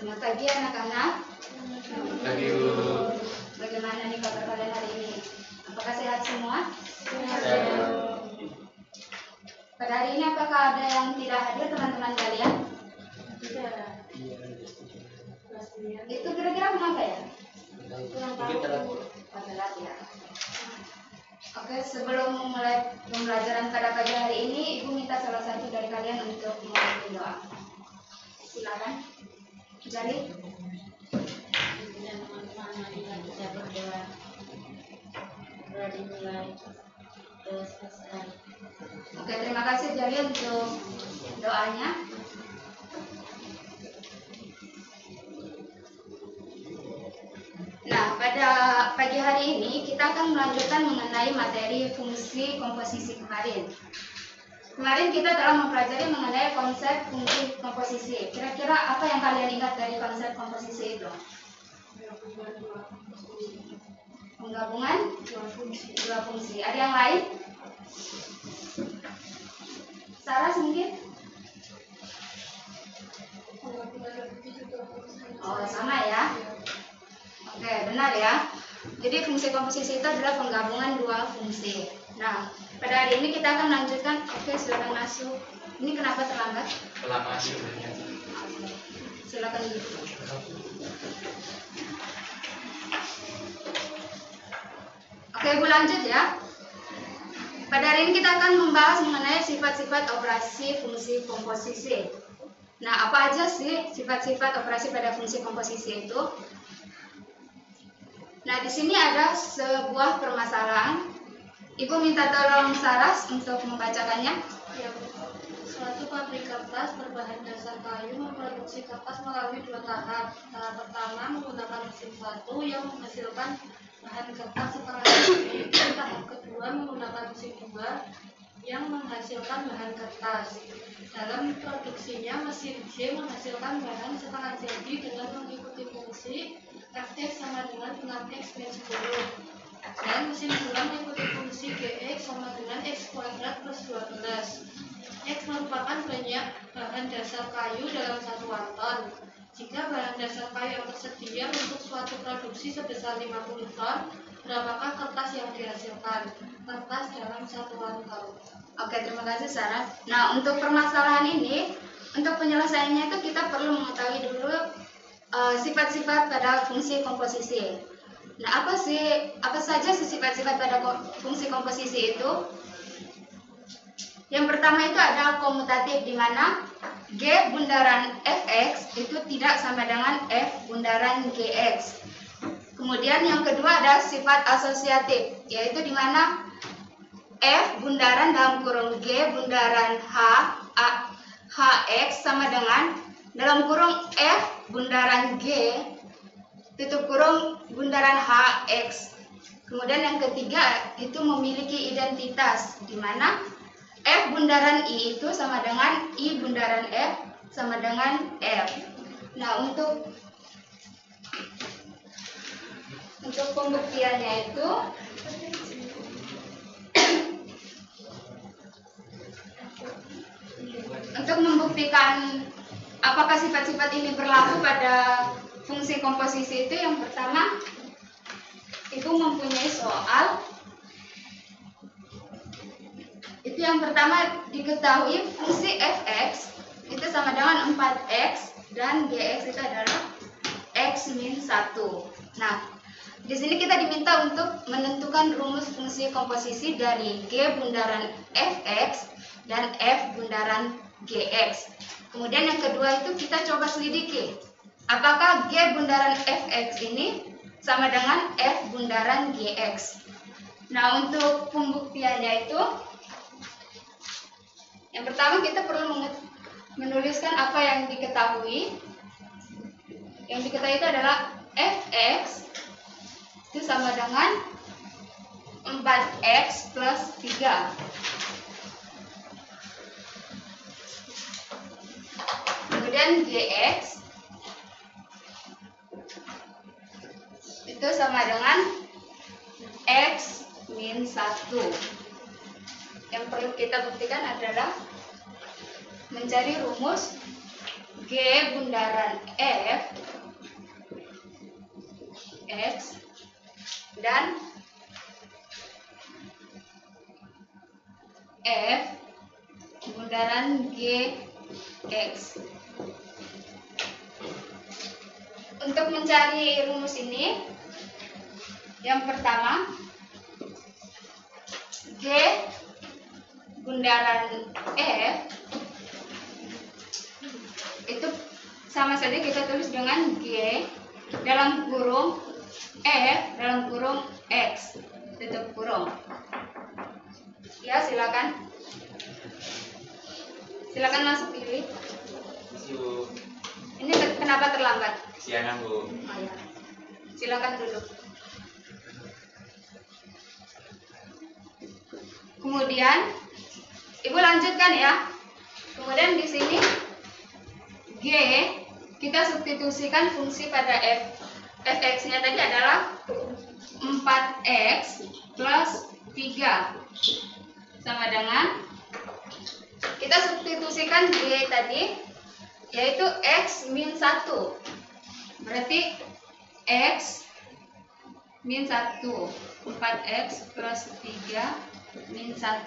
Selamat pagi anak-anak. Pagi Bu. Bagaimana nih kabar kalian hari ini? Apakah sehat semua? Sehat. Pada hari ini apakah ada yang tidak hadir teman-teman kalian? Tidak. Itu kira-kira kenapa ya? Mungkin telat. Telat ya. Oke, sebelum memulai pembelajaran pada pagi hari ini, Ibu minta salah satu dari kalian untuk memimpin doa. Silakan. Jadi, Dan teman-teman, marilah kita berdoa. Doa dimulai, doa selesai. oke, terima kasih Jari untuk doanya. Nah, pada pagi hari ini kita akan melanjutkan mengenai materi fungsi komposisi kemarin. Kemarin kita telah mempelajari mengenai konsep fungsi komposisi. Kira-kira apa yang kalian ingat dari konsep komposisi itu? Penggabungan dua fungsi. Ada yang lain? Saras mungkin? Oh, sama ya. Oke, benar ya. Jadi fungsi komposisi itu adalah penggabungan dua fungsi. Nah, pada hari ini kita akan melanjutkan. Oke, silakan masuk. Ini kenapa terlambat? Kelamaan sebenarnya. Silakan duduk. Oke, Ibu lanjut ya. Pada hari ini kita akan membahas mengenai sifat-sifat operasi fungsi komposisi. Nah, apa aja sih sifat-sifat operasi pada fungsi komposisi itu? Nah, di sini ada sebuah permasalahan. Ibu minta tolong Saras untuk membacakannya. Suatu pabrik kertas berbahan dasar kayu memproduksi kertas melalui dua tahap. Tahap pertama menggunakan mesin satu yang menghasilkan bahan kertas setengah jadi. Tahap kedua menggunakan mesin dua yang menghasilkan bahan kertas. Dalam produksinya, mesin J menghasilkan bahan setengah jadi dengan mengikuti fungsi Fx sama dengan 6x min 10. Dan mesin dua mengikuti fungsi Gx sama dengan x kuadrat plus 12. X merupakan banyak bahan dasar kayu dalam satuan ton. Jika bahan dasar kayu yang tersedia untuk suatu produksi sebesar 50 ton, berapakah kertas yang dihasilkan? Kertas dalam satuan ton. Oke, terima kasih Saras. Nah, untuk permasalahan ini, untuk penyelesaiannya itu kita perlu mengetahui dulu sifat-sifat pada fungsi komposisi. Nah, apa saja sih sifat-sifat pada fungsi komposisi itu? Yang pertama itu ada komutatif, di mana G bundaran Fx itu tidak sama dengan F bundaran Gx. Kemudian yang kedua ada sifat asosiatif, yaitu di mana F bundaran dalam kurung G bundaran Hx sama dengan dalam kurung F bundaran G tutup kurung bundaran Hx. Kemudian yang ketiga itu memiliki identitas, di mana F bundaran I itu sama dengan I bundaran F sama dengan F. Nah, untuk pembuktiannya itu untuk membuktikan apakah sifat-sifat ini berlaku pada fungsi komposisi itu, yang pertama Ibu mempunyai soal. Itu yang pertama diketahui fungsi Fx itu sama dengan 4x dan Gx itu adalah x min 1. Nah, di sini kita diminta untuk menentukan rumus fungsi komposisi dari G bundaran Fx dan F bundaran Gx. Kemudian yang kedua itu kita coba selidiki, apakah G bundaran Fx ini sama dengan F bundaran Gx. Nah, untuk pembuktiannya itu, yang pertama kita perlu menuliskan apa yang diketahui. Yang diketahui itu adalah Fx itu sama dengan 4x plus 3. Kemudian Gx itu sama dengan x min 1. Yang perlu kita buktikan adalah mencari rumus G bundaran F X dan F bundaran G X. Untuk mencari rumus ini, yang pertama G bundaran F itu sama saja kita tulis dengan G dalam kurung F dalam kurung X tutup kurung. Ya, silakan masuk pilih. Masuk. Ini kenapa terlambat? Kesiangan, Bu. Oh, ya. Silakan duduk. Kemudian Ibu lanjutkan ya. Kemudian di sini G kita substitusikan fungsi pada fx-nya tadi adalah 4x plus 3 sama dengan kita substitusikan G tadi yaitu x min 1. Berarti x min 1, 4x plus 3 min 1.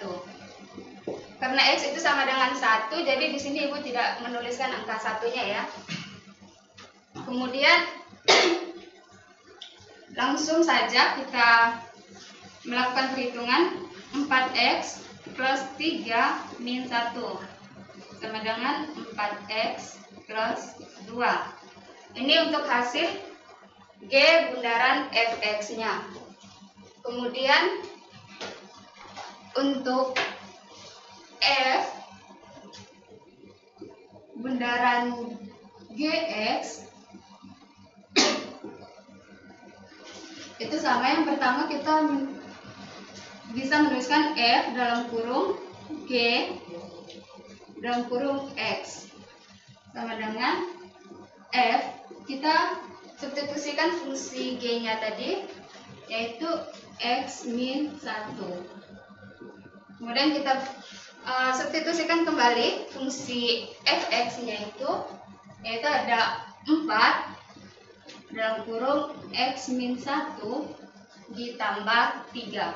Karena x itu sama dengan 1, jadi di sini Ibu tidak menuliskan angka satunya ya. Kemudian langsung saja kita melakukan perhitungan 4x plus 3 min 1 sama dengan 4x plus 2. Ini untuk hasil G bundaran fx-nya. Kemudian untuk F bundaran GX itu sama, yang pertama kita bisa menuliskan F dalam kurung G dalam kurung X sama dengan F kita substitusikan fungsi G-nya tadi yaitu X min 1. Kemudian kita substitusikan kembali fungsi fx-nya yaitu ada 4 dalam kurung x min 1 ditambah 3.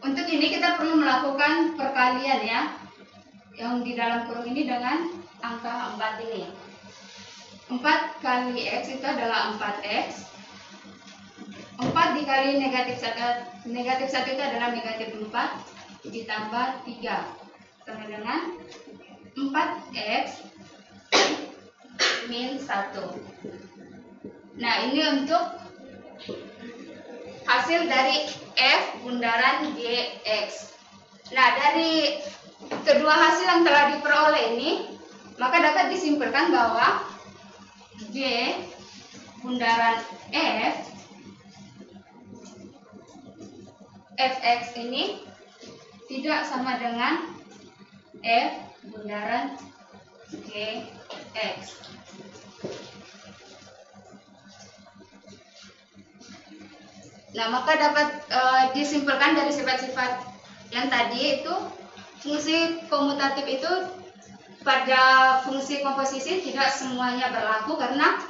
Untuk ini kita perlu melakukan perkalian ya, yang di dalam kurung ini dengan angka 4 ini. 4 kali x itu adalah 4x. 4 dikali negatif 1 itu adalah negatif 4 ditambah 3 sama dengan 4x min 1. Nah, ini untuk hasil dari F bundaran GX. Nah, dari kedua hasil yang telah diperoleh ini, maka dapat disimpulkan bahwa G bundaran F fx ini tidak sama dengan F bundaran GX. Nah, maka dapat disimpulkan dari sifat-sifat yang tadi itu fungsi komutatif itu pada fungsi komposisi tidak semuanya berlaku karena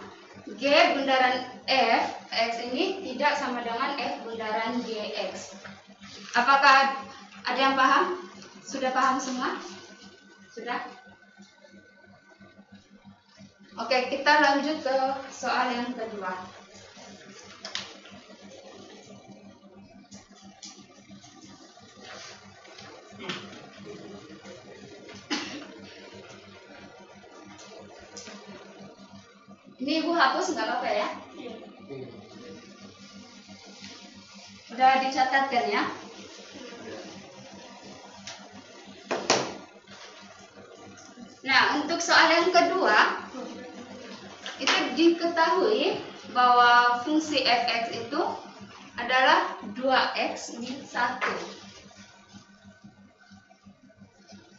G bundaran F X ini tidak sama dengan F bundaran GX. Apakah ada yang paham? Sudah paham semua? Sudah? Oke, kita lanjut ke soal yang kedua. Ini Ibu hapus nggak apa-apa ya? Udah dicatatkan ya? Nah, untuk soal yang kedua itu diketahui bahwa fungsi fx itu adalah 2x min 1.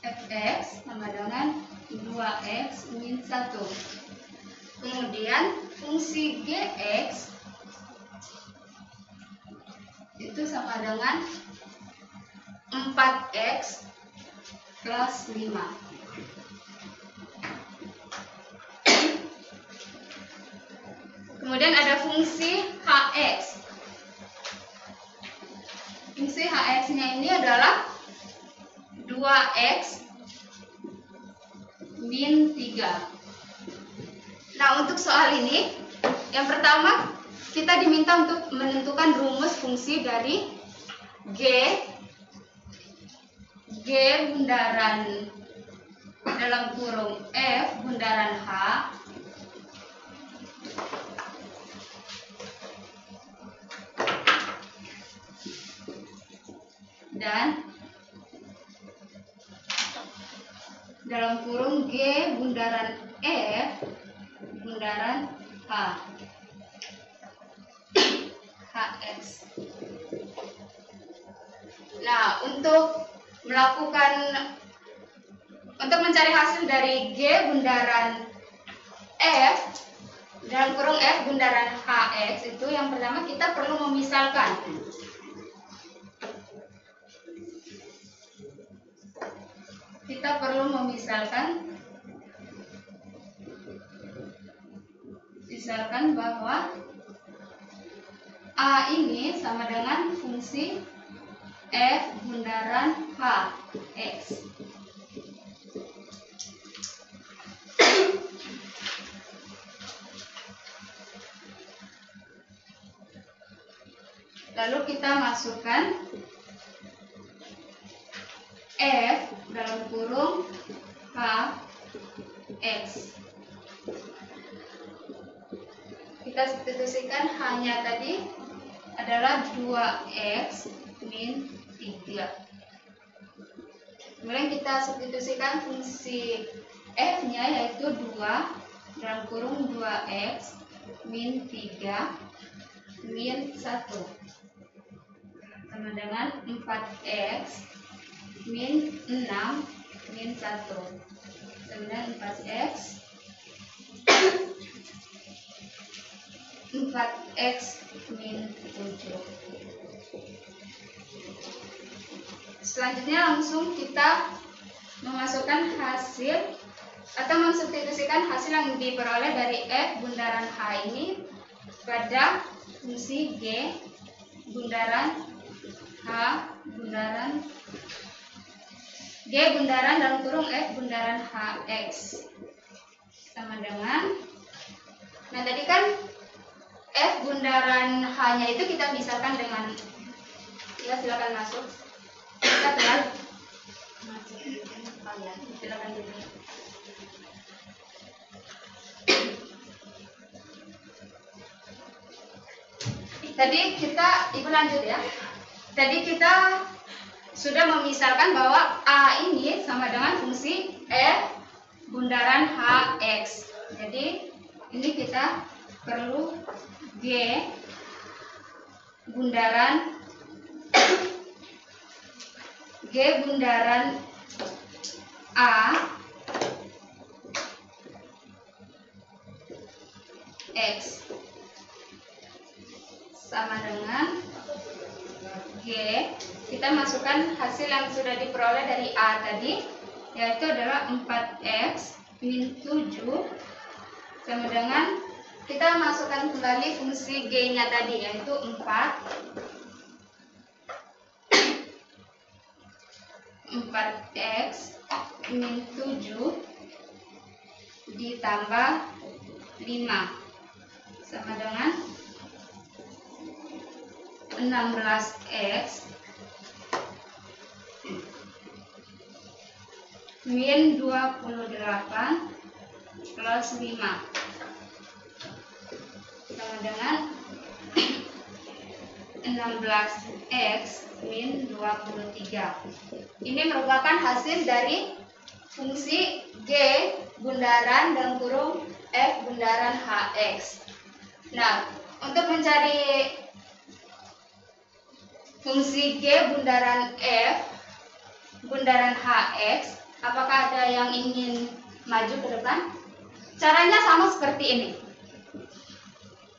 Fx sama dengan 2x min 1. Kemudian fungsi Gx itu sama dengan 4x plus 5. Kemudian ada fungsi hx. Fungsi hx-nya ini adalah 2x min 3. Nah, untuk soal ini, yang pertama kita diminta untuk menentukan rumus fungsi dari g bundaran dalam kurung f bundaran h dan dalam kurung g bundaran f bundaran h hx. Nah, untuk mencari hasil dari g bundaran f dalam kurung f bundaran hx itu, yang pertama kita perlu memisalkan. Misalkan bahwa a ini sama dengan fungsi f bundaran hx. Lalu kita masukkan f dalam kurung hx. Kita substitusikan hanya tadi adalah 2x min 3. Kemudian kita substitusikan fungsi f-nya yaitu 2 dalam kurung 2x min 3 min 1 sama dengan 4x min 6 min 1 sama dengan 4x min 7. Selanjutnya langsung kita memasukkan hasil atau mensubstitusikan hasil yang diperoleh dari f bundaran h ini pada fungsi g bundaran h bundaran dalam kurung f bundaran hx sama dengan, nah tadi kan f bundaran h-nya itu kita misalkan dengan, ya silakan masuk. Kita telah masuk. Silakan dulu. Tadi kita, Ibu lanjut ya. Tadi kita sudah memisalkan bahwa a ini sama dengan fungsi f bundaran hx. Jadi ini kita perlu g bundaran a x sama dengan g, kita masukkan hasil yang sudah diperoleh dari a tadi, yaitu adalah 4x min 7 sama dengan, kita masukkan kembali fungsi g-nya tadi, yaitu 4x min 7 ditambah 5 sama dengan 16x min 28 plus 5 sama dengan 16x min 23. Ini merupakan hasil dari fungsi g bundaran dalam kurung f bundaran hx. Nah, untuk mencari fungsi g bundaran f bundaran hx, apakah ada yang ingin maju ke depan? Caranya sama seperti ini.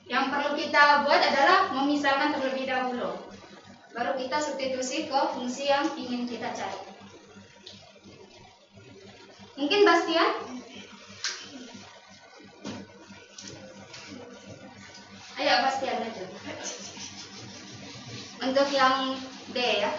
Yang perlu kita buat adalah memisalkan terlebih dahulu, baru kita substitusi ke fungsi yang ingin kita cari. Mungkin Bastian? Ayo Bastian aja. Untuk yang B ya.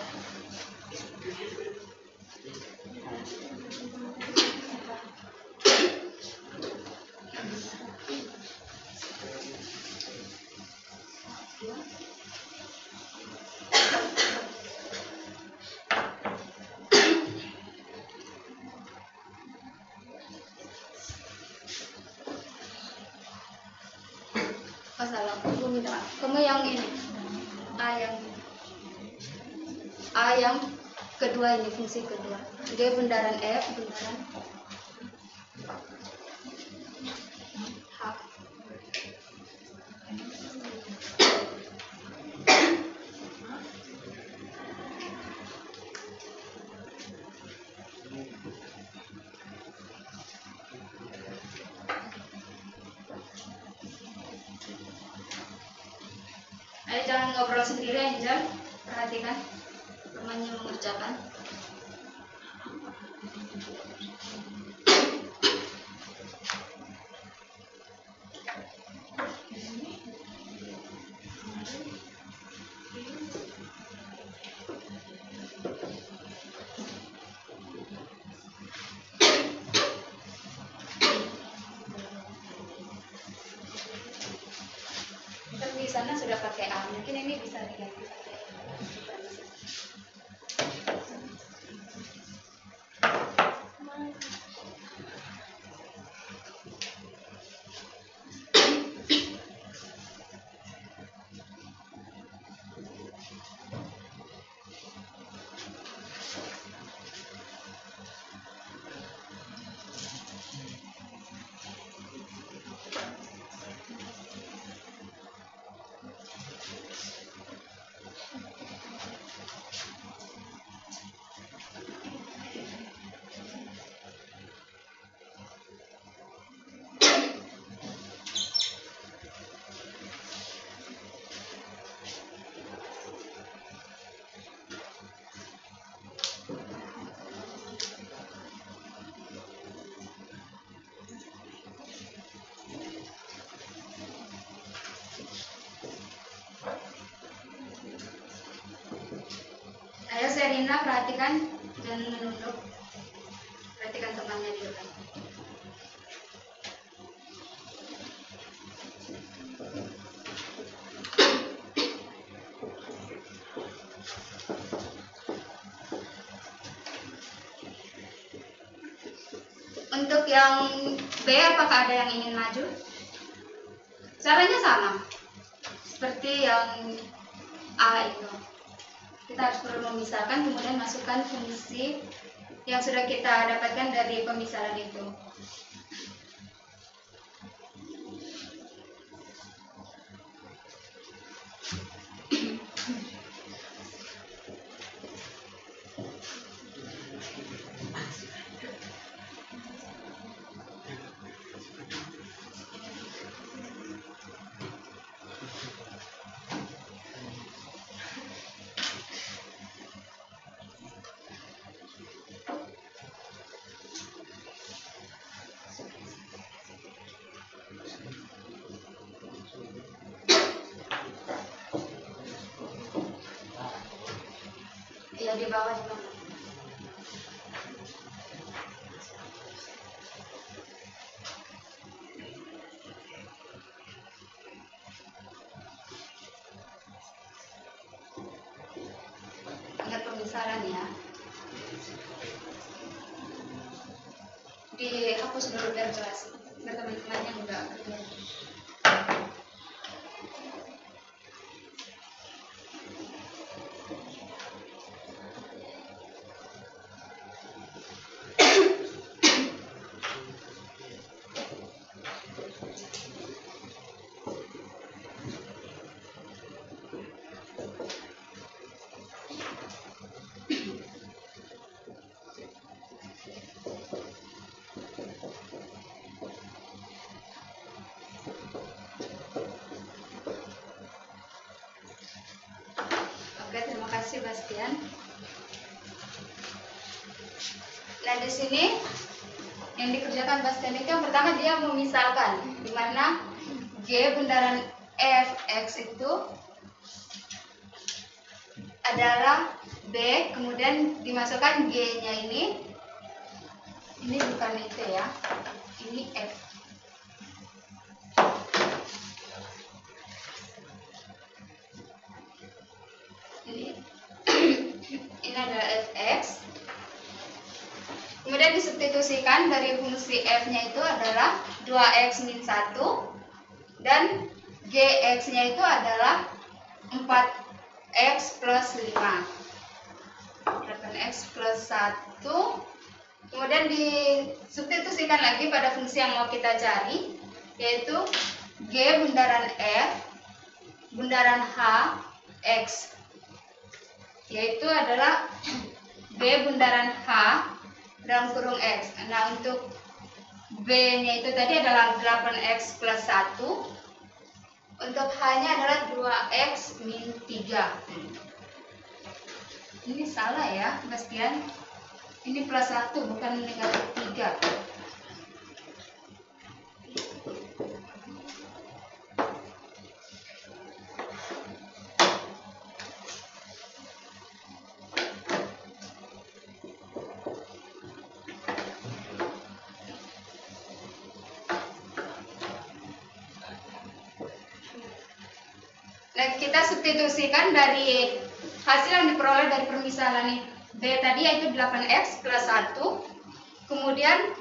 Oh salah, aku minta maaf. Kamu yang ini. A yang kedua ini, fungsi kedua. Jadi bundaran F, bundaran H. Ayo jangan ngobrol sendiri, Angel. Perhatikan temannya mengerjakan. Tapi di sana sudah pakai A, mungkin ini bisa diganti pakai A. Ayo Serina, perhatikan dan menunduk. Perhatikan temannya di depan. Untuk yang B, apakah ada yang ingin maju? Caranya sama, seperti yang A itu. Kita harus perlu memisahkan, kemudian masukkan fungsi yang sudah kita dapatkan dari pemisahan itu. Ya di bawah juga. Ingat pemisahan ya. Dihapus dulu biar jelas. Biar teman-teman yang enggak kerja. Oke, terima kasih Bastian. Nah, di sini yang dikerjakan Bastian itu yang pertama dia memisalkan, di mana G bundaran Fx itu adalah B, kemudian dimasukkan G-nya ini bukan itu ya, ini F. Ini adalah Fx. Kemudian disubstitusikan dari fungsi F-nya itu adalah 2x min 1 dan Gx-nya itu adalah 4x plus 5. 8x plus 1. Kemudian disubstitusikan lagi pada fungsi yang mau kita cari, yaitu G bundaran F bundaran H X, yaitu adalah B bundaran H dalam kurung X. Nah, untuk B-nya itu tadi adalah 8x plus 1. Untuk H-nya adalah 2x min 3. Ini salah ya, Bastian. Ini plus 1, bukan negatif 3. Nah, kita substitusikan dari hasil yang diperoleh dari permisalan B tadi, yaitu 8x plus 1. Kemudian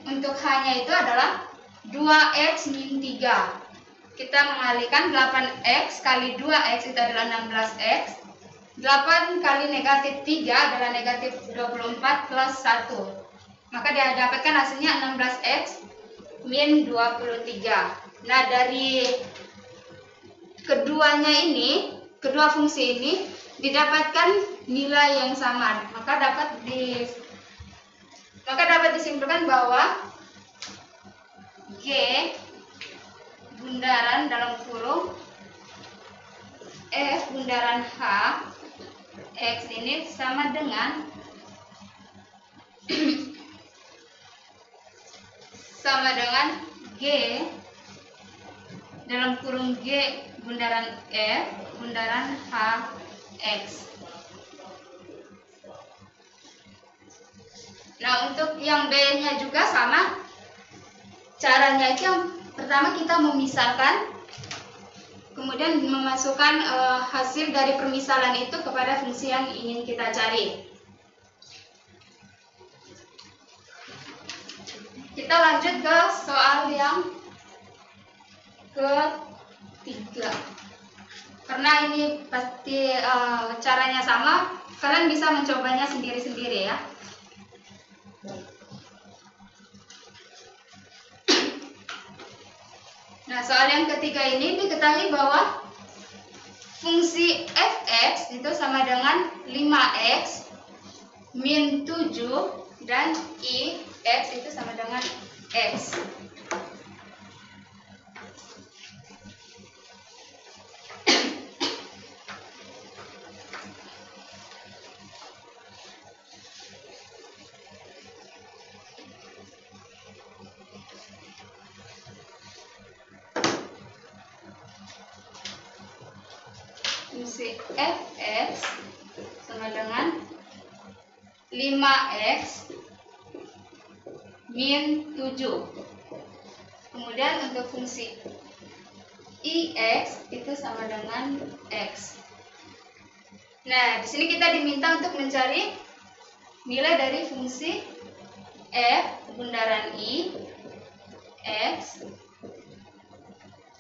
untuk H-nya itu adalah 2x min 3. Kita mengalihkan 8x kali 2x itu adalah 16x. 8 kali negatif 3 adalah negatif 24 plus 1. Maka dia dapatkan hasilnya 16x min 23. Nah, dari kedua fungsi ini didapatkan nilai yang sama, maka dapat disimpulkan bahwa G bundaran dalam kurung F bundaran H X ini sama dengan G dalam kurung G bundaran F bundaran H X. Nah, untuk yang B-nya juga sama. Caranya itu yang pertama kita memisahkan, kemudian memasukkan hasil dari permisalan itu kepada fungsi yang ingin kita cari. Kita lanjut ke soal yang ketiga. Karena ini pasti caranya sama, kalian bisa mencobanya sendiri-sendiri ya. Nah, soal yang ketiga ini diketahui bahwa fungsi fx itu sama dengan 5x min 7 dan ix itu sama dengan x. Fungsi fx sama dengan 5x min 7. Kemudian untuk fungsi ix itu sama dengan x. Nah, di sini kita diminta untuk mencari nilai dari fungsi f bundaran i x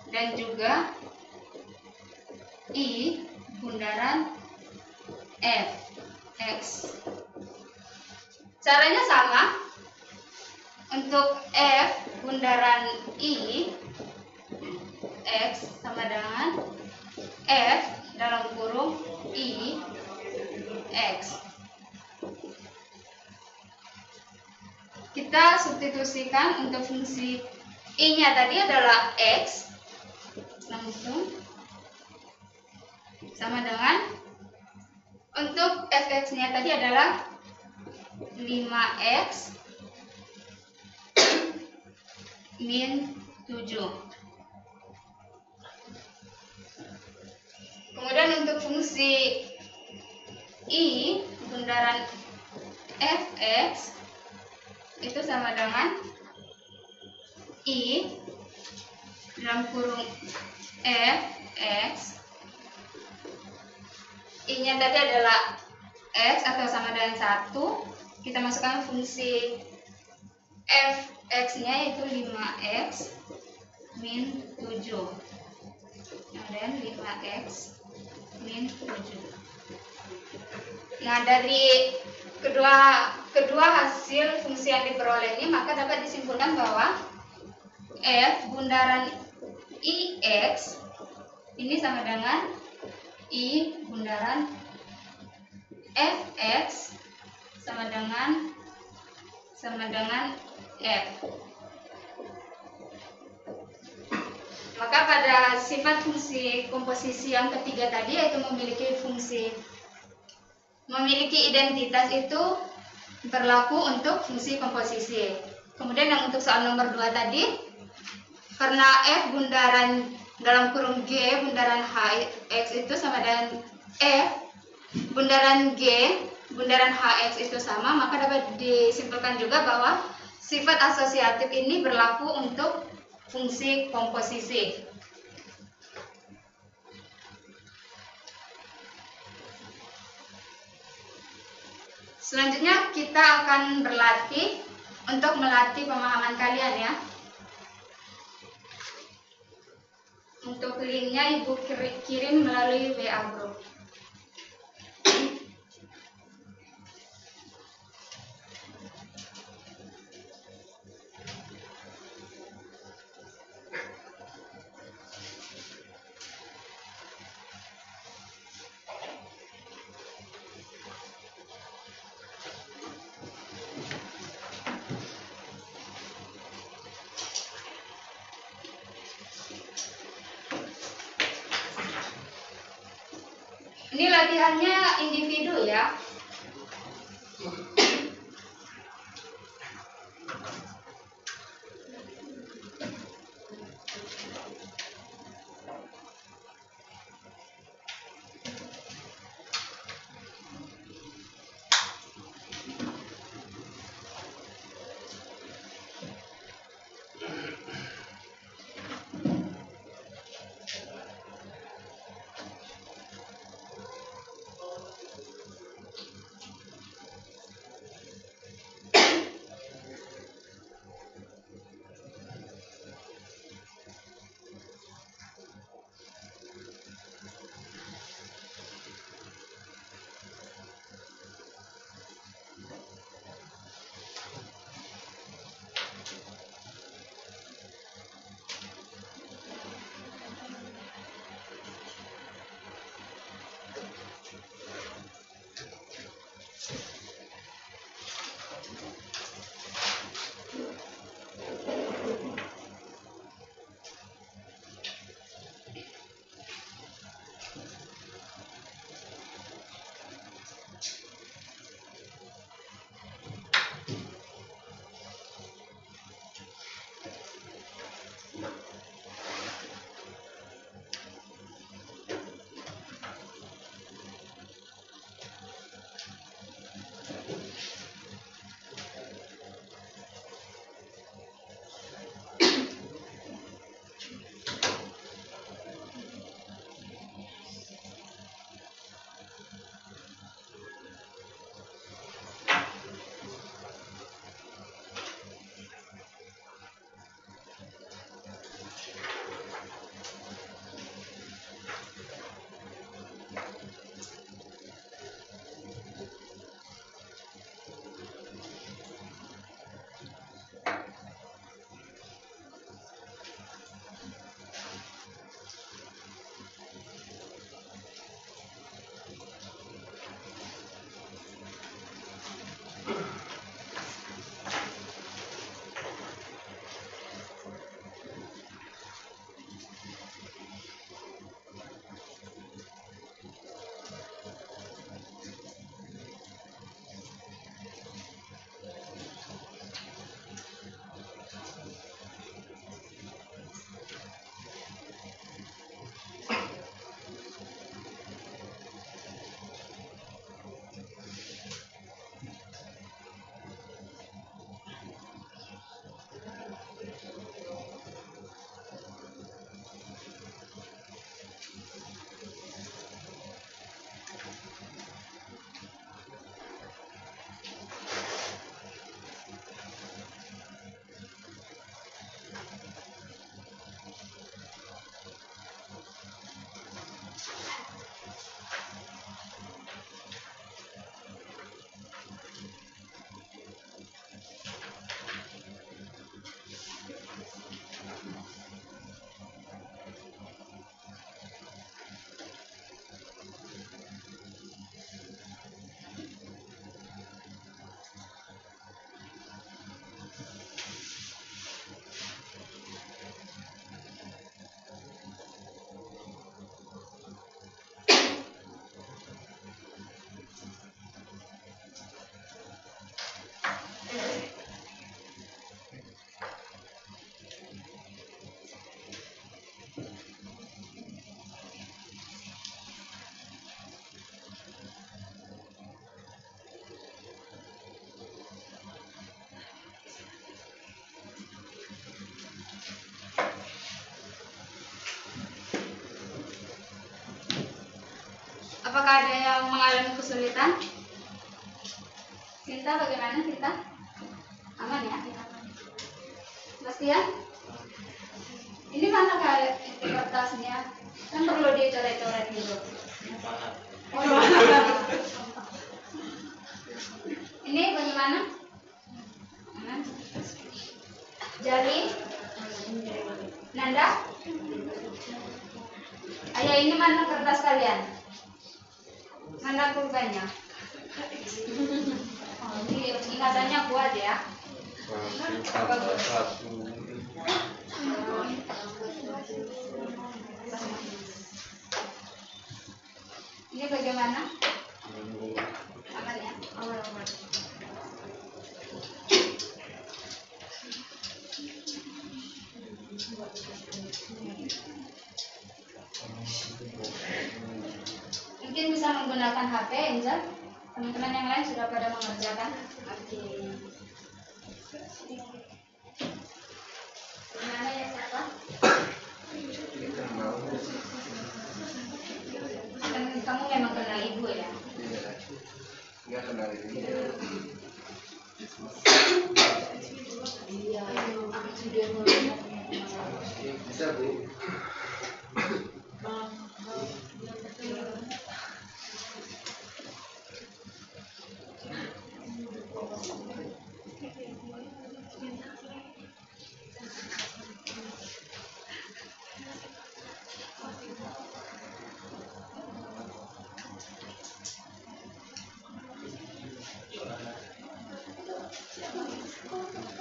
dan juga i bundaran f x. Caranya sama. Untuk f bundaran i x sama dengan f dalam kurung i x. Kita substitusikan untuk fungsi i-nya tadi adalah x, langsung sama dengan untuk fx-nya tadi adalah 5x min 7. Kemudian untuk fungsi I bundaran fx itu sama dengan I dalam kurung fx, I-nya tadi adalah x atau sama dengan 1, kita masukkan fungsi fx-nya yaitu 5x min 7, kemudian 5x min 7. Nah, dari kedua hasil fungsi yang diperoleh ini, maka dapat disimpulkan bahwa f bundaran ix ini sama dengan I bundaran fx sama dengan f. Maka pada sifat fungsi komposisi yang ketiga tadi, yaitu memiliki identitas, itu berlaku untuk fungsi komposisi. Kemudian yang untuk soal nomor 2 tadi, karena f bundaran dalam kurung g bundaran hx itu sama dengan f bundaran g bundaran hx itu sama, maka dapat disimpulkan juga bahwa sifat asosiatif ini berlaku untuk fungsi komposisi. Selanjutnya kita akan berlatih untuk melatih pemahaman kalian ya. Untuk linknya Ibu kirim melalui WA Group. Ini latihannya individu ya. Apakah ada yang mengalami kesulitan? Sinta, bagaimana Sinta? Aman ya? Bastian? Ini mana kertasnya? Kan perlu dicoret-coret dulu. Mana? Ini bagaimana? Aman. Jali? Nanda? Ayah, ini mana kertas kalian? Mana pulpennya? Oh, ini ingatannya kuat ya. Ini bagaimana? Aman ya? Aman. Mungkin bisa menggunakan HP, Angel. Teman-teman yang lain sudah pada mengerjakan. Oke. Gimana ya, siapa? Kamu memang kenal ibu ya? Enggak kenal ini. Iya, aku juga mau. Bisa Bu.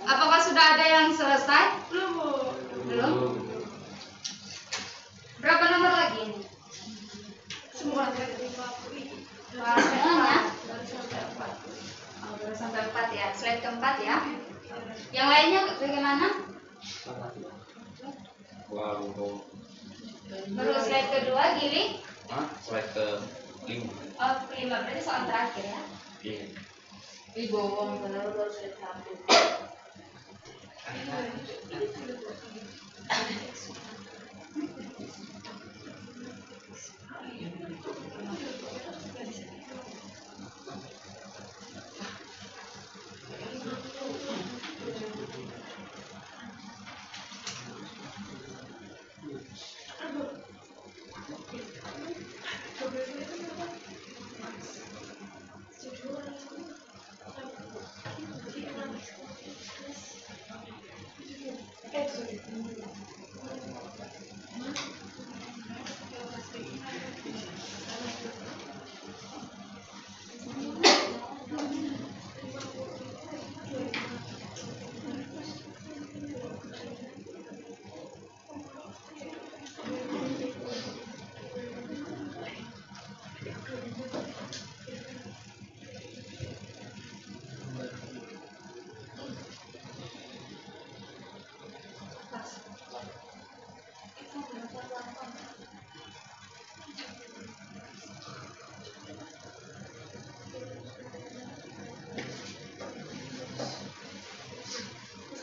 Apakah sudah ada yang selesai? Belum? Berapa nomor lagi ini? Semua Semuanya? Baru sampai 4 ya. Slide keempat ya. Yang lainnya bagaimana? Wow. Baru slide kedua, Gili? Hah? Slide ke 5. Oh, 5, berarti soal terakhir ya. Iya. Ih, bohong, benar baru saya satu.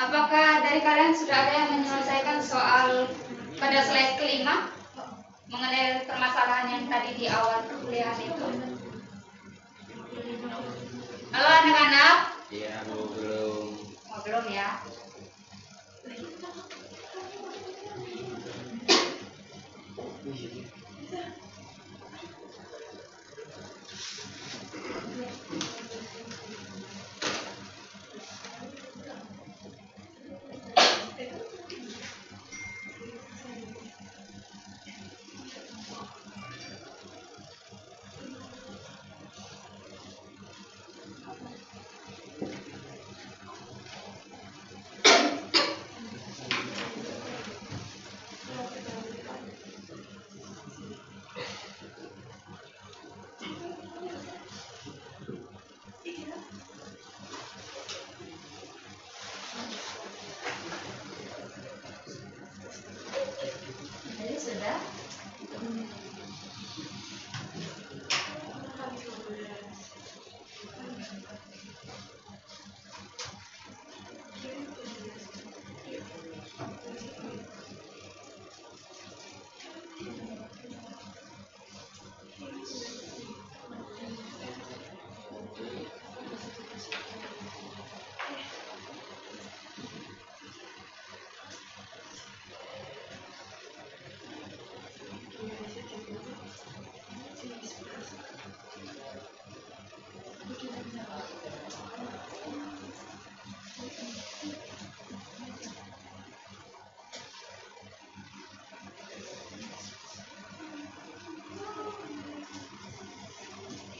Apakah dari kalian sudah ada yang menyelesaikan soal pada slide kelima mengenai permasalahan yang tadi di awal perkuliahan itu? Halo anak-anak? Iya, belum. Oh, belum ya?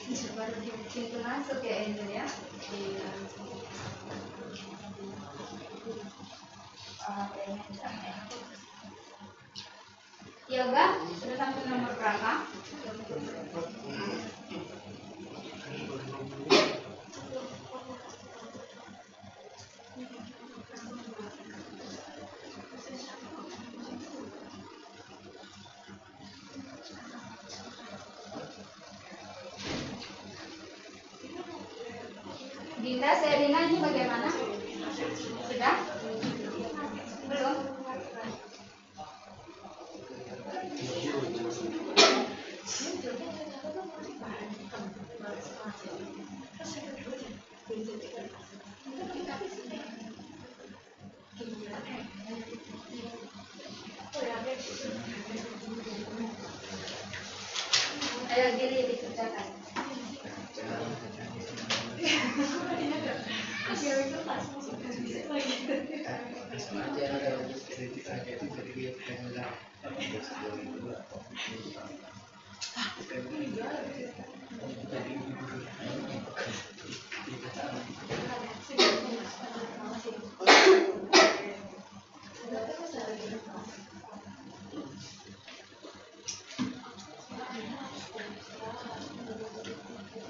Baru pintu masuk ya Angel ya. Iya. Yoga sudah sampai nomor berapa? Dinda, Serina ini bagaimana? Sudah? Belum? Ayo Gili dikerjakan.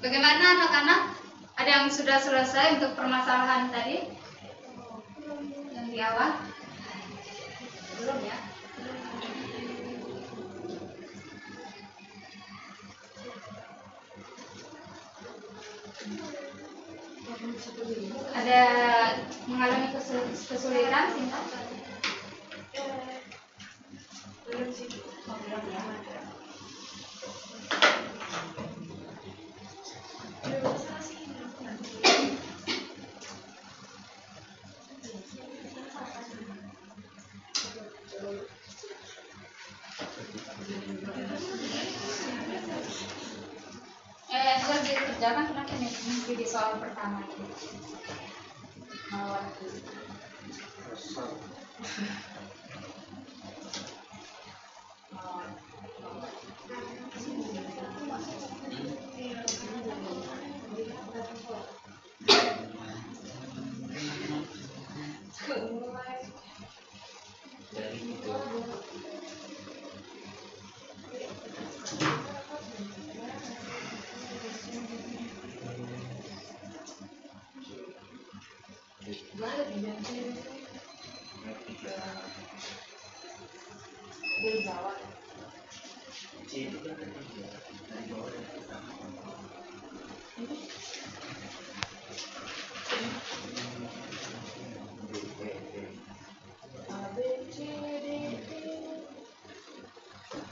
Bagaimana anak-anak? Ada yang sudah selesai untuk permasalahan tadi? Yang di awal? Belum ya? Ada mengalami kesulitan, Sinta? Belum sih. Oh, belum ya. Angel dikerjakan kenapa nih? Mesti di soal pertama ini. Mawar. Dari itu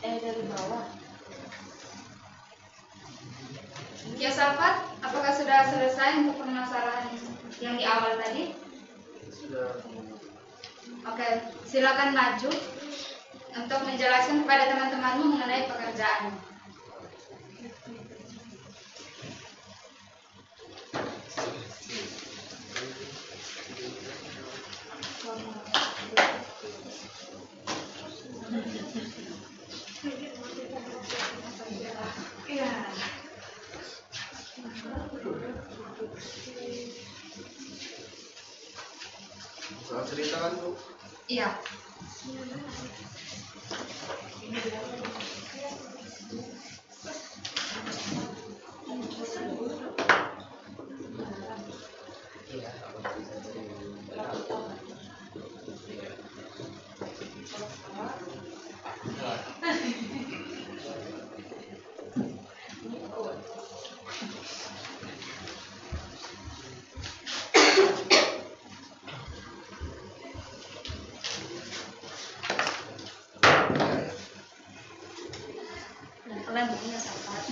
Dari bawah. Ya Safat, apakah sudah selesai untuk permasalahan yang di awal tadi? Sudah. Oke, silakan maju untuk menjelaskan kepada teman-temanmu mengenai pekerjaan. Iya. Soal cerita kan Bu? Iya. Kalian bukunya Safat.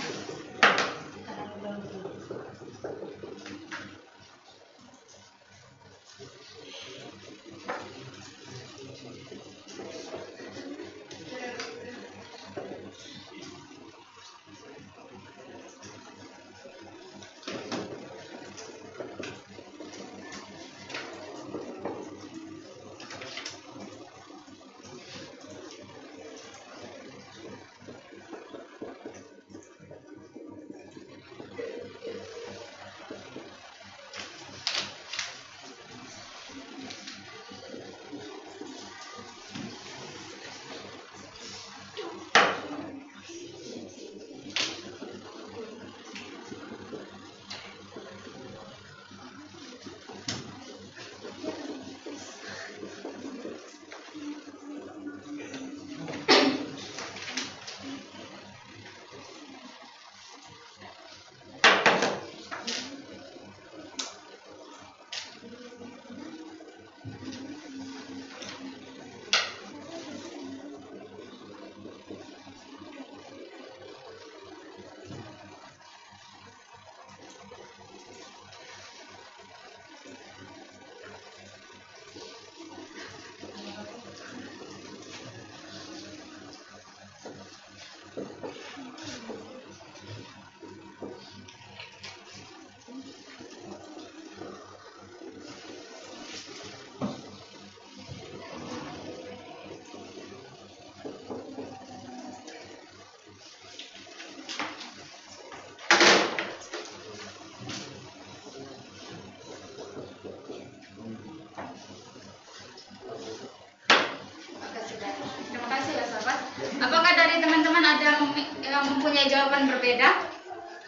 jawaban berbeda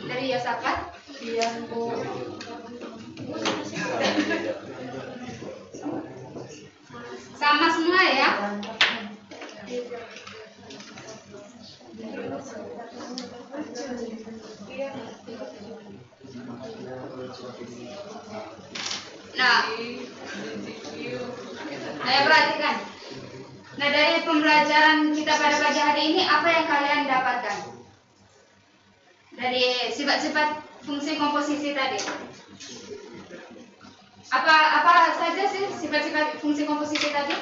dari Yosafat? Sama semua ya? Nah, saya perhatikan. Nah, dari pembelajaran kita pada pagi hari ini, apa yang kalian dapatkan? Dari sifat-sifat fungsi komposisi tadi. Apa saja sih sifat-sifat fungsi komposisi tadi?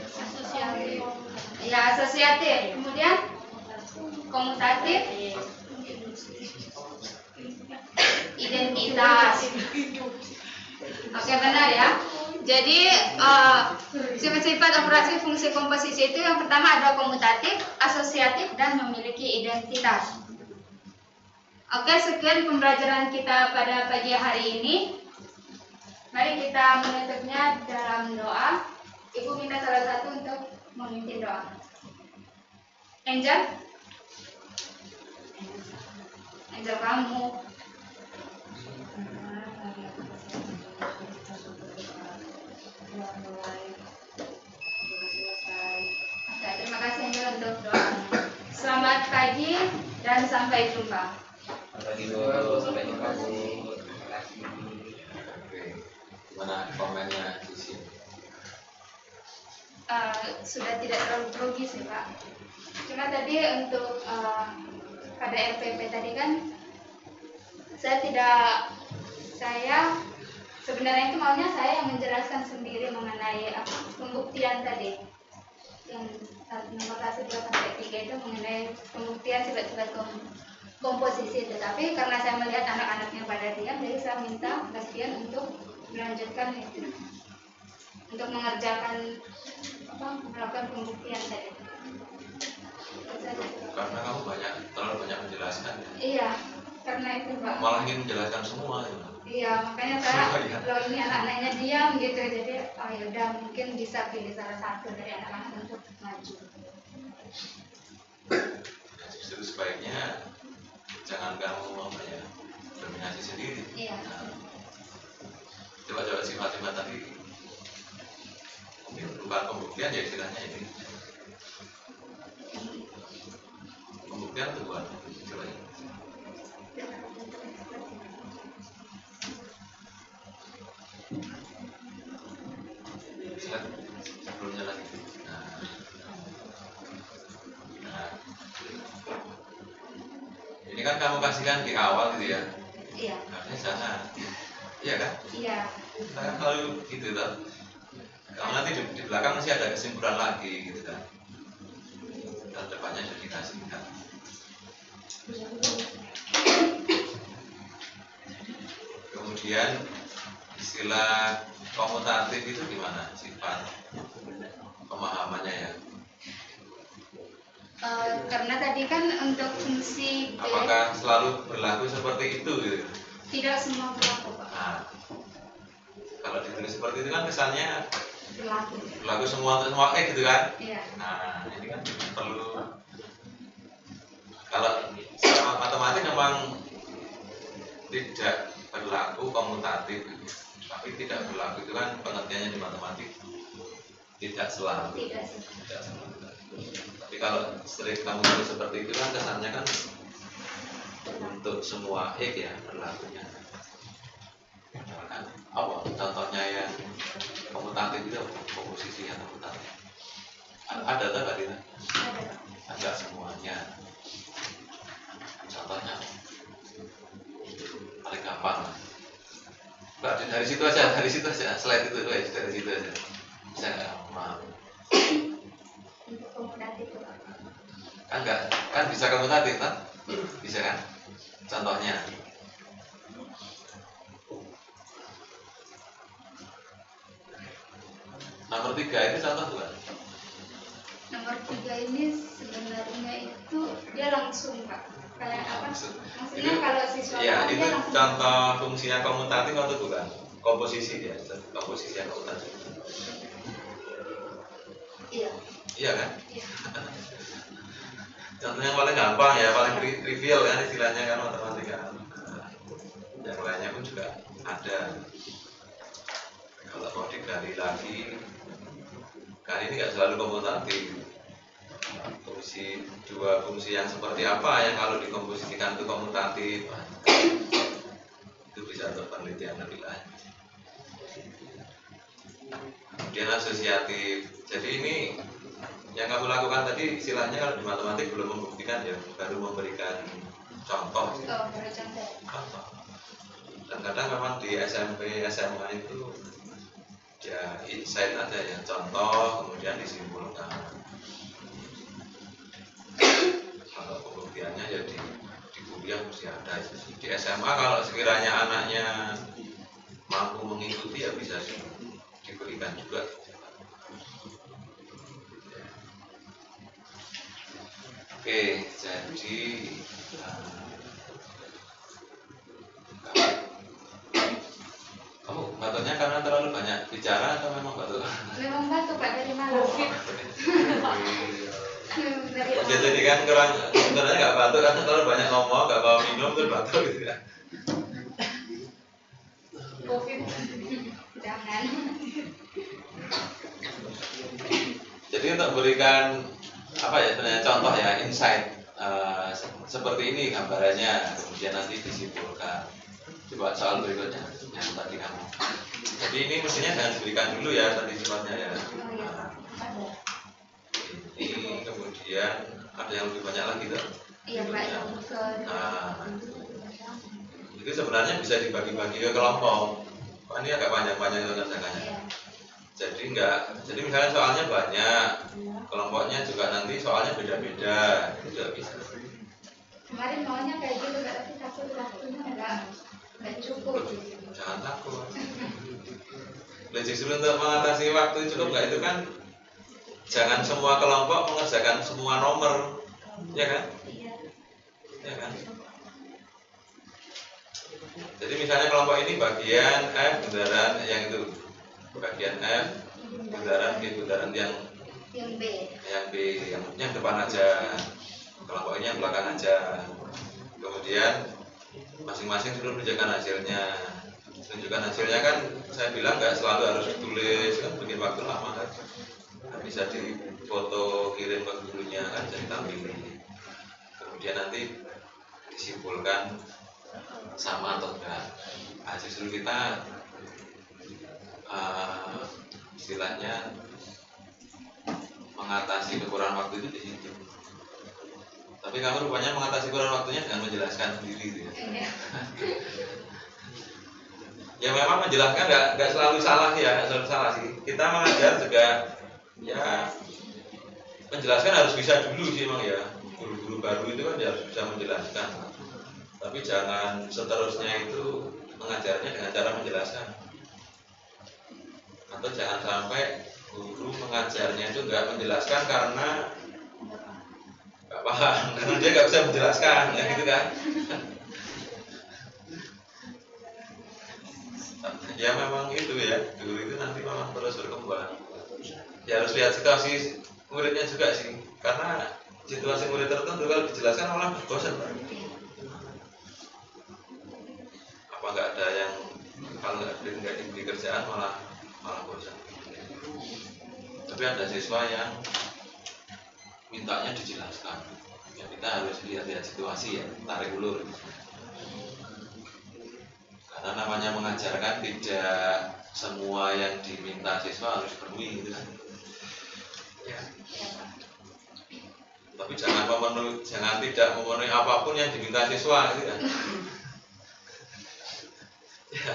Asosiatif. Ya, asosiatif. Kemudian komutatif, identitas. Oke, benar ya. Jadi sifat-sifat operasi fungsi komposisi itu yang pertama ada komutatif, asosiatif, dan memiliki identitas. Oke, sekian pembelajaran kita pada pagi hari ini. Mari kita menutupnya dalam doa. Ibu minta salah satu untuk memimpin doa. Angel? Angel kamu. Oke, terima kasih Angel untuk doanya. Selamat pagi dan sampai jumpa. Pagi Bu, sampai jumpa Bu. Terima kasih. Oke, gimana komennya di sini? Sudah tidak terlalu grogi sih Pak. Cuma tadi untuk pada RPP tadi kan saya sebenarnya itu maunya saya yang menjelaskan sendiri mengenai pembuktian tadi yang nomor 1, 2, sampai 3 itu mengenai pembuktian sifat-sifat komposisi. Tetapi karena saya melihat anak-anaknya pada diam, jadi saya minta Bastian untuk melanjutkan itu, untuk mengerjakan melakukan pembuktian tadi. Karena kamu terlalu banyak menjelaskan ya? Iya, karena itu Pak. Malah ingin menjelaskan semua gitu. Iya, makanya saya kalau ini anak-anaknya diam gitu, jadi oh yaudah mungkin bisa pilih salah satu dari anak-anak untuk maju. Justru sebaiknya jangan kamu dominasi sendiri. Iya. Coba-coba sifat-sifat tadi. Bukan pembuktian ya istilahnya ini. Pembuktian itu bukan. Coba ya. Silakan sebelumnya lagi. Nah. Ini kan kamu kasihkan di awal gitu ya. Iya. Harusnya jangan. Iya kan? Iya. Nah, kalau gitu kan. Kalau nanti di belakang masih ada kesimpulan lagi gitu kan. Dan depannya sudah dikasihkan. Kemudian istilah komutatif itu gimana sifat pemahamannya ya? Karena tadi kan untuk fungsi B, Apakah selalu berlaku seperti itu gitu? tidak semua berlaku Pak. Nah, kalau ditulis seperti itu kan kesannya Berlaku. semua untuk semua gitu kan? Iya. Nah, ini kan perlu, kalau sama matematik memang tidak berlaku komutatif, tapi tidak berlaku itu kan pengertiannya di matematik tidak selalu. Tidak sih. Tidak selalu. Tapi kalau sering kamu tulis seperti itu kan kesannya kan untuk semua X ya berlakunya. Kan, apa contohnya yang komutatif itu komposisi yang komutatif? Ada tak tadi? Ada semuanya. Contohnya paling gampang. Mbak, dari situ aja, slide itu guys, dari situ aja. Saya nggak mau. Untuk komutatif Pak. Kan bisa komutatif kan? Bisa kan? Contohnya. Nomor 3 itu contoh bukan? Nomor 3 ini sebenarnya itu dia langsung Pak. Kayak apa? Langsung. Maksudnya kalau siswa Ya, dia itu langsung. contoh fungsinya komutatif atau bukan? Komposisi ya, komposisi yang komutatif. Iya. Iya kan? Iya. Contoh yang paling gampang ya, paling trivial kan istilahnya kan matematika. Yang lainnya pun juga ada. Kalau mau digali lagi, kali ini nggak selalu komutatif. Dua fungsi yang seperti apa yang kalau dikomposisikan itu komutatif, itu bisa untuk penelitian lebih lanjut. Kemudian asosiatif. Jadi ini yang kamu lakukan tadi istilahnya kalau di matematik belum membuktikan ya, baru memberikan contoh. Contoh. Dan kadang memang di SMP, SMA itu ya insight ada ya, contoh kemudian disimpulkan. Kalau pembuktiannya ya di kuliah mesti ada. Di SMA kalau sekiranya anaknya mampu mengikuti ya bisa diberikan juga. Oke, jadi kamu batuknya karena terlalu banyak bicara atau memang batuk? Memang batuk Pak dari malam. Ya, jadi kan kurang, sebenarnya nggak batuk karena terlalu banyak ngomong, nggak mau minum terus batuk gitu kan? Covid. Jangan. Jadi untuk berikan apa ya sebenarnya contoh ya insight seperti ini gambarannya, kemudian nanti disimpulkan. Coba soal berikutnya yang tadi kamu. Jadi ini mestinya jangan diberikan dulu ya tadi sifatnya ya. Ini kemudian ada yang lebih banyak lagi tuh. Iya Pak, yang ke. Itu sebenarnya bisa dibagi-bagi ke kelompok. Pak ini agak panjang-panjang itu kerjaannya. Jadi misalnya soalnya banyak, kelompoknya juga nanti soalnya beda-beda, itu juga bisa. Kemarin maunya kayak gitu, tapi takut waktunya nggak cukup. Jangan takut. Justru untuk mengatasi waktu cukup nggak itu kan, jangan semua kelompok mengerjakan semua nomor, ya kan? Iya. Ya kan? Jadi misalnya kelompok ini bagian F bundaran yang itu, bagian F bundaran B bundaran yang B, yang depan aja, kelompok ini yang belakang aja. Kemudian masing-masing suruh menunjukkan hasilnya. Tunjukkan hasilnya kan saya bilang nggak selalu harus ditulis kan, bikin waktu lama kan. Bisa difoto kirim ke gurunya kan, jadi tampilin. Kemudian nanti disimpulkan sama atau enggak. Justru kita istilahnya mengatasi kekurangan waktu itu di situ. Tapi kamu rupanya mengatasi kekurangan waktunya dengan menjelaskan sendiri gitu ya. Ya memang menjelaskan nggak selalu salah ya, nggak selalu salah sih. Kita mengajar juga ya menjelaskan harus bisa dulu sih emang ya. Guru-guru baru itu kan harus bisa menjelaskan. Tapi jangan seterusnya itu mengajarnya dengan cara menjelaskan. Atau jangan sampai guru mengajarnya itu nggak menjelaskan karena nggak paham, karena dia nggak bisa menjelaskan, ya gitu kan? Ya memang itu ya, guru itu nanti memang terus berkembang. Ya harus lihat situasi muridnya juga sih, karena situasi murid tertentu kalau dijelaskan malah bosan. Apa nggak ada yang kalau nggak diberi kerjaan malah bosan. Tapi ada siswa yang mintanya dijelaskan. Ya kita harus lihat situasi ya, tarik ulur. Karena namanya mengajarkan tidak semua yang diminta siswa harus penuhi gitu kan. Ya. Tapi jangan tidak memenuhi apapun yang diminta siswa gitu kan. Ya.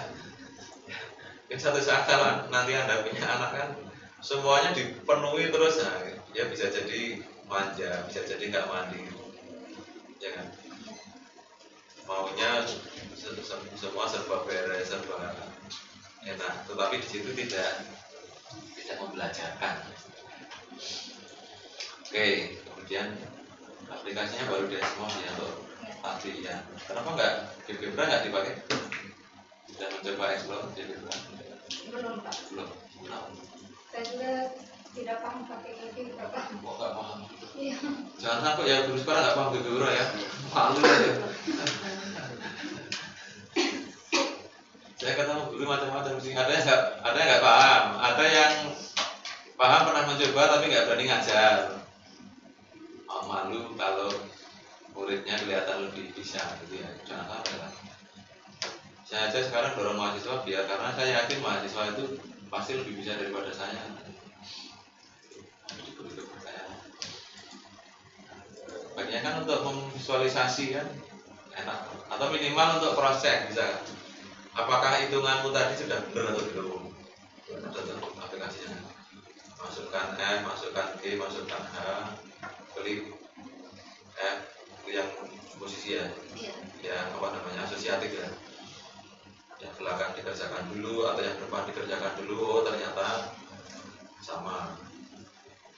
Satu saat kalau nanti Anda punya anak kan semuanya dipenuhi terus, nah, ya bisa jadi manja, bisa jadi nggak mandi, ya kan? Maunya semua serba beres, serba enak, tetapi di situ tidak membelajarkan. Oke, kemudian aplikasinya baru Desmos ya untuk tadi ya. Kenapa nggak GeoGebra nggak dipakai? Sudah mencoba explore GeoGebra? Belum Pak. Belum. Saya juga tidak paham pakai gigi nggak paham. Kok nggak paham? Iya. Jangan takut ya guru sekolah nggak paham guru ya. Malu ya. Saya ketemu guru macam-macam sih. Ada yang nggak paham, ada yang paham pernah mencoba tapi nggak berani ngajar. Malu kalau muridnya kelihatan lebih bisa gitu ya. Jangan sampai lah. Saya aja sekarang dorong mahasiswa biar karena saya yakin mahasiswa itu pasti lebih bisa daripada saya. Diberi kepercayaan. Bagian kan untuk memvisualisasi kan enak atau minimal untuk cross check bisa. Apakah hitunganmu tadi sudah benar atau belum? Ada tuh aplikasinya. Masukkan F, masukkan G, masukkan H, klik F itu yang posisi ya. Iya. Yang apa namanya asosiatif ya. Yang belakang dikerjakan dulu atau yang depan dikerjakan dulu. Oh ternyata sama.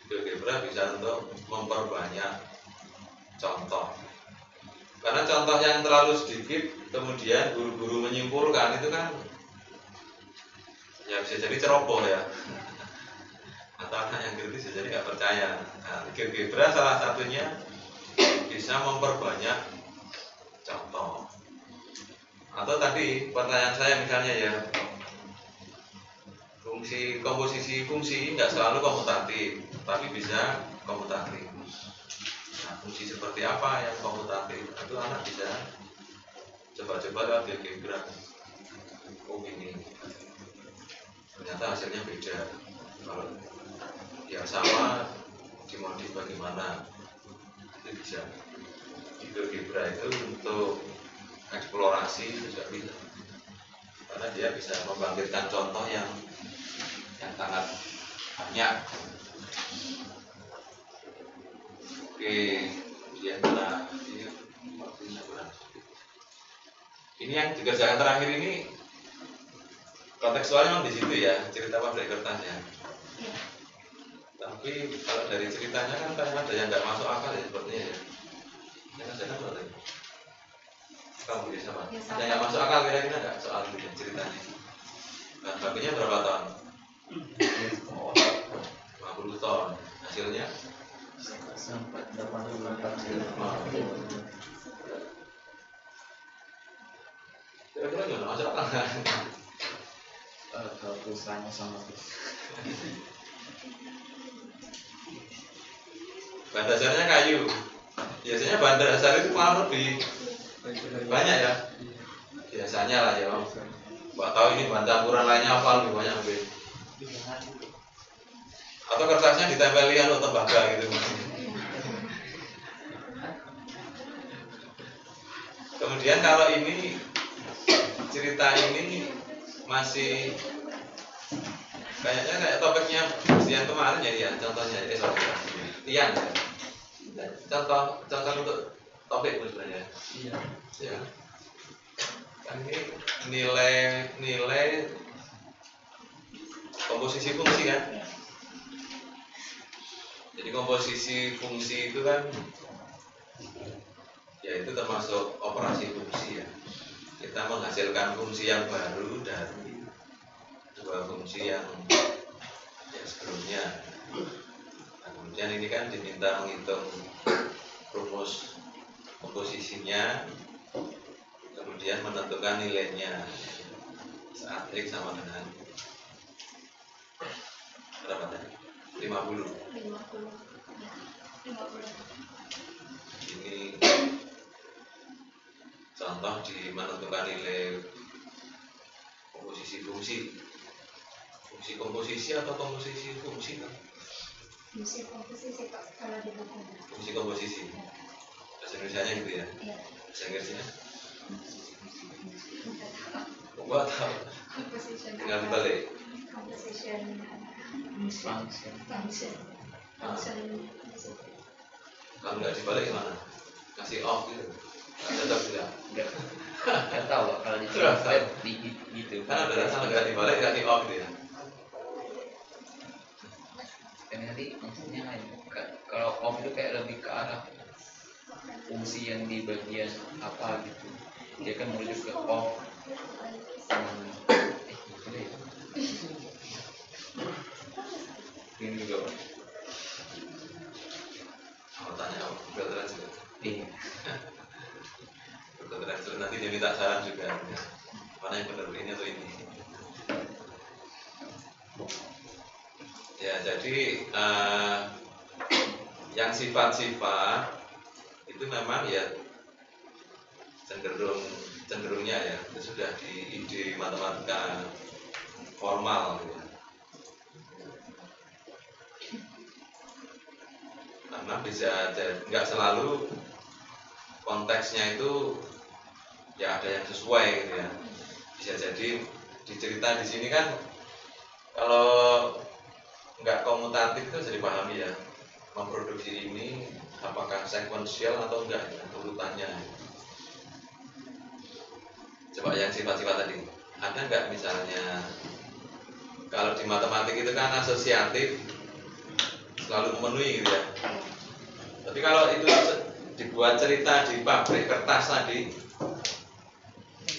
GeoGebra bisa untuk memperbanyak contoh. Karena contoh yang terlalu sedikit kemudian guru-guru menyimpulkan itu kan ya bisa jadi ceroboh ya. Atau anak yang kritis bisa jadi nggak percaya. Nah, GeoGebra salah satunya bisa memperbanyak contoh. Atau tadi pertanyaan saya misalnya ya, fungsi komposisi fungsi nggak selalu komutatif, tapi bisa komutatif. Nah, fungsi seperti apa yang komutatif? Itu anak bisa coba-coba lewat GeoGebra. Oh ini, ternyata hasilnya beda. Kalau yang sama dimodif bagaimana? Itu bisa. GeoGebra itu untuk eksplorasi juga bisa. Karena dia bisa membangkitkan contoh yang sangat banyak. Oke, dia mana? Ini yang dikerjakan terakhir ini kontekstualnya memang di situ ya, cerita pabrik kertas ya. Tapi kalau dari ceritanya kan kayak ada yang nggak masuk akal ya sepertinya ya. Yang saya kan ada. Kamu bisa sama. Ada yang nggak masuk akal kira-kira nggak soal itu ceritanya? Nah, bakunya berapa ton? 50 ton. Hasilnya? Sampai 84 Kira-kira gimana? Masuk akal nggak? kalau pulsanya sama Bahan dasarnya kayu. Biasanya bahan dasar itu malah lebih banyak ya. Biasanya lah ya. Mbak tahu ini bahan campuran lainnya apa lebih banyak lebih. Atau kertasnya ditempeli atau tembaga gitu. Kemudian kalau ini cerita ini masih kayaknya kayak topiknya yang kemarin ya, contohnya Tian ya. Contoh untuk topik sebenarnya. iya Ya. Kan ini nilai komposisi fungsi kan. Jadi komposisi fungsi itu kan ya itu termasuk operasi fungsi ya. Kita menghasilkan fungsi yang baru dari dua fungsi yang sebelumnya. Nah, kemudian ini kan diminta menghitung rumus komposisinya, kemudian menentukan nilainya saat X sama dengan berapa tadi? 50. Ini contoh di menentukan nilai komposisi fungsi. Fungsi komposisi atau komposisi fungsi kan? Fungsi komposisi Pak, kalau di buku. Fungsi komposisi. Bahasa Indonesianya gitu ya? Iya. Bahasa Inggrisnya? Gua tahu. Composition. Tinggal dibalik. Composition. function Function. Kalau nggak dibalik gimana? Kasih off gitu. Nggak cocok tidak? nggak tahu Pak, kalau di translate gitu Kan ada rasa nggak dibalik kasih off gitu ya. dan nanti maksudnya kalau off itu kayak lebih ke arah fungsi yang di bagian apa gitu, dia kan merujuk ke off gitu deh. Ini juga Pak. Mau tanya apa? Google Translate. Iya. Google Translate nanti dia minta saran juga. Mana yang benar ini atau ini? Ya jadi yang sifat-sifat itu memang ya cenderungnya ya itu sudah di ide matematika formal gitu. Karena bisa nggak selalu konteksnya itu ya ada yang sesuai gitu ya. Bisa jadi dicerita di sini kan kalau nggak komutatif itu bisa dipahami ya, memproduksi ini apakah sekuensial atau enggak ya, urutannya. Coba yang sifat-sifat tadi ada nggak misalnya kalau di matematik itu kan asosiatif selalu memenuhi gitu ya. Tapi kalau itu dibuat cerita di pabrik kertas tadi,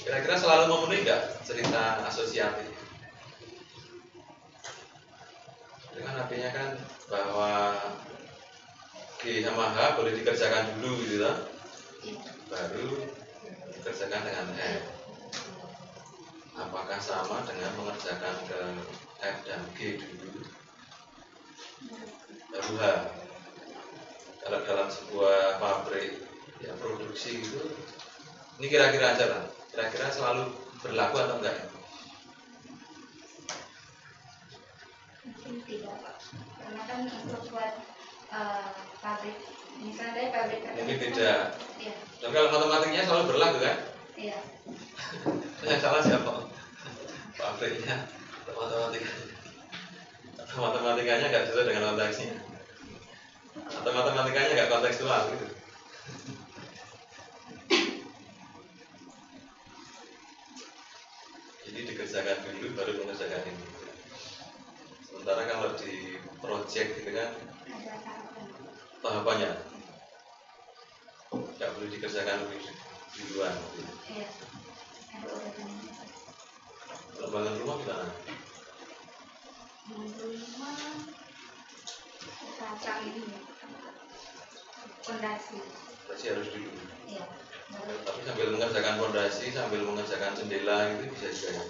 kira-kira selalu memenuhi nggak cerita asosiatif? Dengan artinya kan bahwa G sama H boleh dikerjakan dulu gitu kan, baru dikerjakan dengan F. Apakah sama dengan mengerjakan ke F dan G dulu baru H? Kalau dalam sebuah pabrik ya produksi gitu, ini kira-kira aja lah, kira-kira selalu berlaku atau enggak? Mungkin tidak Pak, karena kan untuk buat pabrik, misalnya dari pabrik Mungkin tidak. Iya. Dan kalau matematiknya selalu berlaku kan? Iya. Yang salah siapa? Pabriknya atau matematikanya? Atau matematikanya nggak sesuai dengan konteksnya? Atau matematikanya nggak kontekstual gitu? Jadi dikerjakan dulu baru mengerjakan ini. Sementara kalau di project gitu kan Ada tahapan. tahapannya nggak boleh dikerjakan lebih duluan. Iya. Ada urutannya. Kalau bangun rumah gimana? Rumah pasang ini fondasi. Pasti harus dulu. Iya. Baru Tapi sambil mengerjakan fondasi, sambil mengerjakan jendela itu bisa juga ya.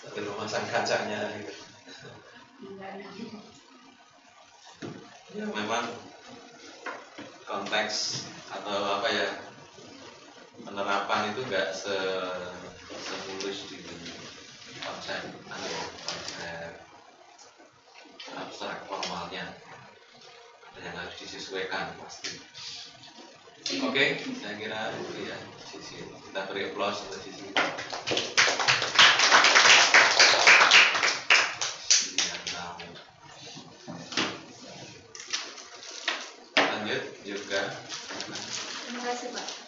Sambil memasang kacanya gitu. enggak. Ya memang konteks atau apa ya, penerapan itu enggak semulus di konsep abstrak formalnya. Ada yang harus disesuaikan pasti. Oke, saya kira itu ya sisi kita beri aplaus untuk sisi lanjut juga. Terima kasih Pak.